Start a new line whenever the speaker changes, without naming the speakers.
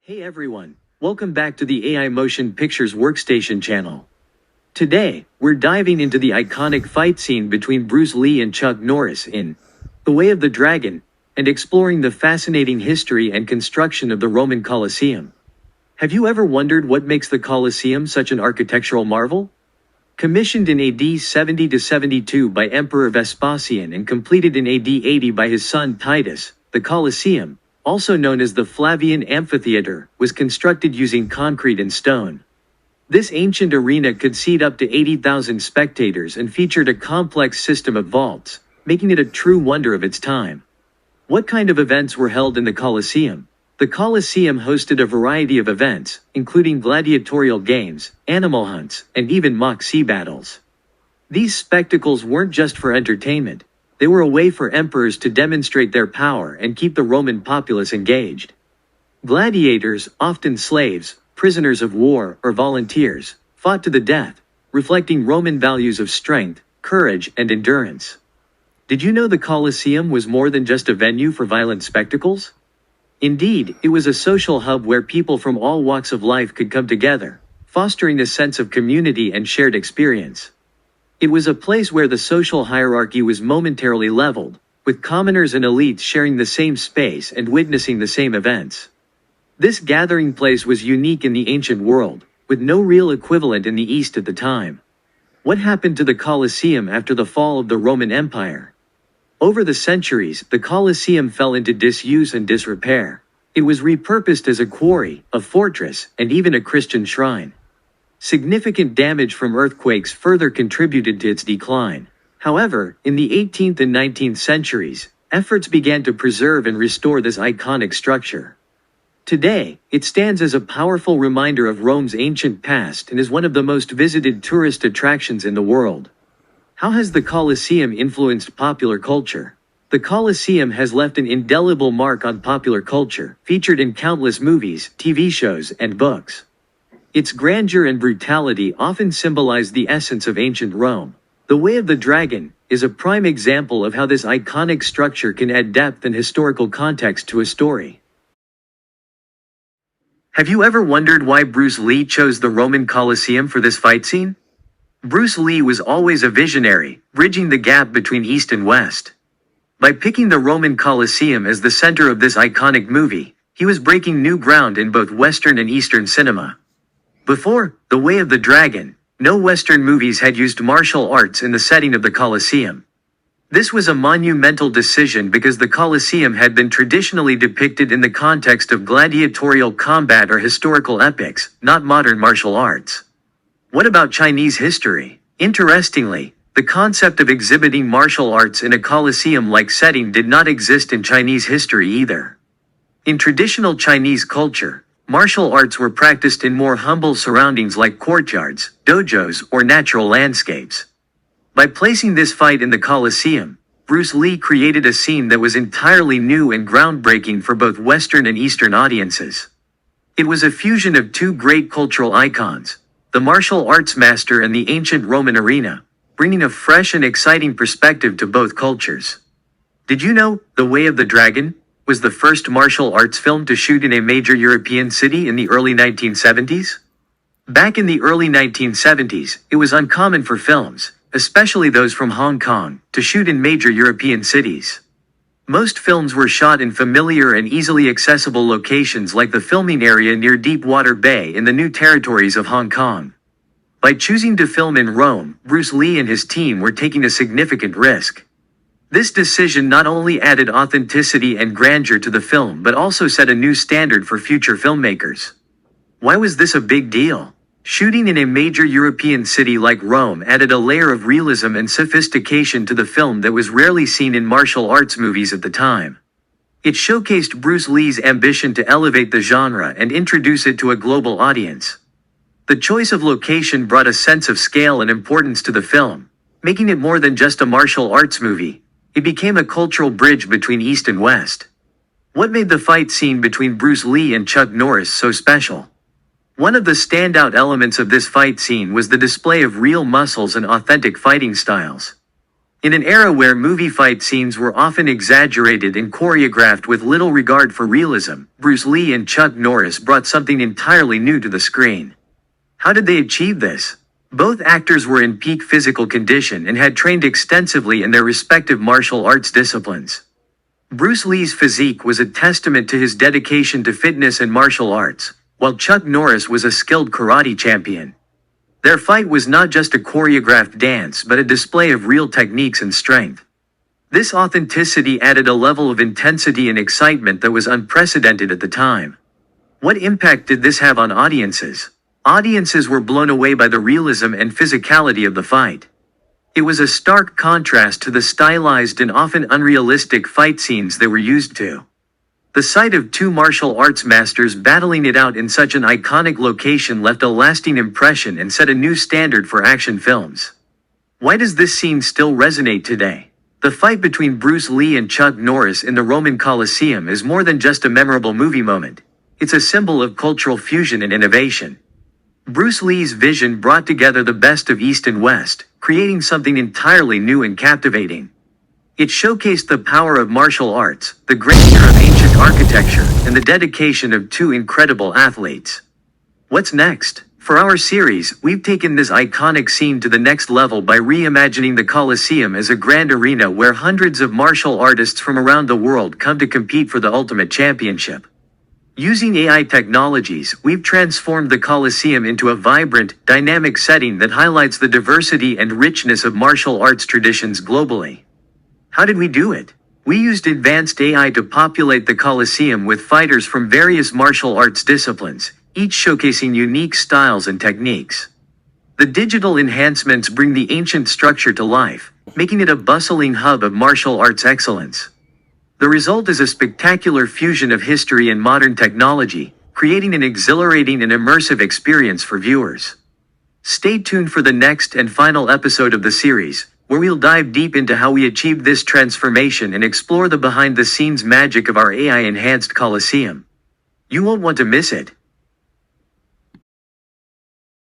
Hey everyone, welcome back to the AI Motion Pictures Workstation channel. Today, we're diving into the iconic fight scene between Bruce Lee and Chuck Norris in The Way of the Dragon, and exploring the fascinating history and construction of the Roman Colosseum. Have you ever wondered what makes the Colosseum such an architectural marvel? Commissioned in AD 70–72 by Emperor Vespasian and completed in AD 80 by his son Titus, the Colosseum, also known as the Flavian Amphitheater, was constructed using concrete and stone. This ancient arena could seat up to 80,000 spectators and featured a complex system of vaults, making it a true wonder of its time. What kind of events were held in the Colosseum? The Colosseum hosted a variety of events, including gladiatorial games, animal hunts, and even mock sea battles. These spectacles weren't just for entertainment. They were a way for emperors to demonstrate their power and keep the Roman populace engaged. Gladiators, often slaves, prisoners of war, or volunteers, fought to the death, reflecting Roman values of strength, courage, and endurance. Did you know the Colosseum was more than just a venue for violent spectacles? Indeed, it was a social hub where people from all walks of life could come together, fostering a sense of community and shared experience. It was a place where the social hierarchy was momentarily leveled, with commoners and elites sharing the same space and witnessing the same events. This gathering place was unique in the ancient world, with no real equivalent in the East at the time. What happened to the Colosseum after the fall of the Roman Empire? Over the centuries, the Colosseum fell into disuse and disrepair. It was repurposed as a quarry, a fortress, and even a Christian shrine. Significant damage from earthquakes further contributed to its decline. However, in the 18th and 19th centuries, efforts began to preserve and restore this iconic structure. Today, it stands as a powerful reminder of Rome's ancient past and is one of the most visited tourist attractions in the world. How has the Colosseum influenced popular culture? The Colosseum has left an indelible mark on popular culture, featured in countless movies, TV shows, and books. Its grandeur and brutality often symbolize the essence of ancient Rome. The Way of the Dragon is a prime example of how this iconic structure can add depth and historical context to a story. Have you ever wondered why Bruce Lee chose the Roman Colosseum for this fight scene? Bruce Lee was always a visionary, bridging the gap between East and West. By picking the Roman Colosseum as the center of this iconic movie, he was breaking new ground in both Western and Eastern cinema. Before The Way of the Dragon, no Western movies had used martial arts in the setting of the Colosseum. This was a monumental decision because the Colosseum had been traditionally depicted in the context of gladiatorial combat or historical epics, not modern martial arts. What about Chinese history? Interestingly, the concept of exhibiting martial arts in a Colosseum-like setting did not exist in Chinese history either. In traditional Chinese culture, martial arts were practiced in more humble surroundings like courtyards, dojos, or natural landscapes. By placing this fight in the Colosseum, Bruce Lee created a scene that was entirely new and groundbreaking for both Western and Eastern audiences. It was a fusion of two great cultural icons, the martial arts master and the ancient Roman arena, bringing a fresh and exciting perspective to both cultures. Did you know The Way of the Dragon was the first martial arts film to shoot in a major European city in the early 1970s? Back in the early 1970s, it was uncommon for films, especially those from Hong Kong, to shoot in major European cities. Most films were shot in familiar and easily accessible locations like the filming area near Deepwater Bay in the New Territories of Hong Kong. By choosing to film in Rome, Bruce Lee and his team were taking a significant risk. This decision not only added authenticity and grandeur to the film but also set a new standard for future filmmakers. Why was this a big deal? Shooting in a major European city like Rome added a layer of realism and sophistication to the film that was rarely seen in martial arts movies at the time. It showcased Bruce Lee's ambition to elevate the genre and introduce it to a global audience. The choice of location brought a sense of scale and importance to the film, making it more than just a martial arts movie. It became a cultural bridge between East and West. What made the fight scene between Bruce Lee and Chuck Norris so special? One of the standout elements of this fight scene was the display of real muscles and authentic fighting styles. In an era where movie fight scenes were often exaggerated and choreographed with little regard for realism, Bruce Lee and Chuck Norris brought something entirely new to the screen. How did they achieve this? Both actors were in peak physical condition and had trained extensively in their respective martial arts disciplines. Bruce Lee's physique was a testament to his dedication to fitness and martial arts, while Chuck Norris was a skilled karate champion. Their fight was not just a choreographed dance but a display of real techniques and strength. This authenticity added a level of intensity and excitement that was unprecedented at the time. What impact did this have on audiences? Audiences were blown away by the realism and physicality of the fight. It was a stark contrast to the stylized and often unrealistic fight scenes they were used to. The sight of two martial arts masters battling it out in such an iconic location left a lasting impression and set a new standard for action films. Why does this scene still resonate today? The fight between Bruce Lee and Chuck Norris in the Roman Colosseum is more than just a memorable movie moment. It's a symbol of cultural fusion and innovation. Bruce Lee's vision brought together the best of East and West, creating something entirely new and captivating. It showcased the power of martial arts, the grandeur of ancient architecture, and the dedication of two incredible athletes. What's next? For our series, we've taken this iconic scene to the next level by reimagining the Colosseum as a grand arena where hundreds of martial artists from around the world come to compete for the ultimate championship. Using AI technologies, we've transformed the Colosseum into a vibrant, dynamic setting that highlights the diversity and richness of martial arts traditions globally. How did we do it? We used advanced AI to populate the Colosseum with fighters from various martial arts disciplines, each showcasing unique styles and techniques. The digital enhancements bring the ancient structure to life, making it a bustling hub of martial arts excellence. The result is a spectacular fusion of history and modern technology, creating an exhilarating and immersive experience for viewers. Stay tuned for the next and final episode of the series, where we'll dive deep into how we achieved this transformation and explore the behind-the-scenes magic of our AI-enhanced Colosseum. You won't want to miss it.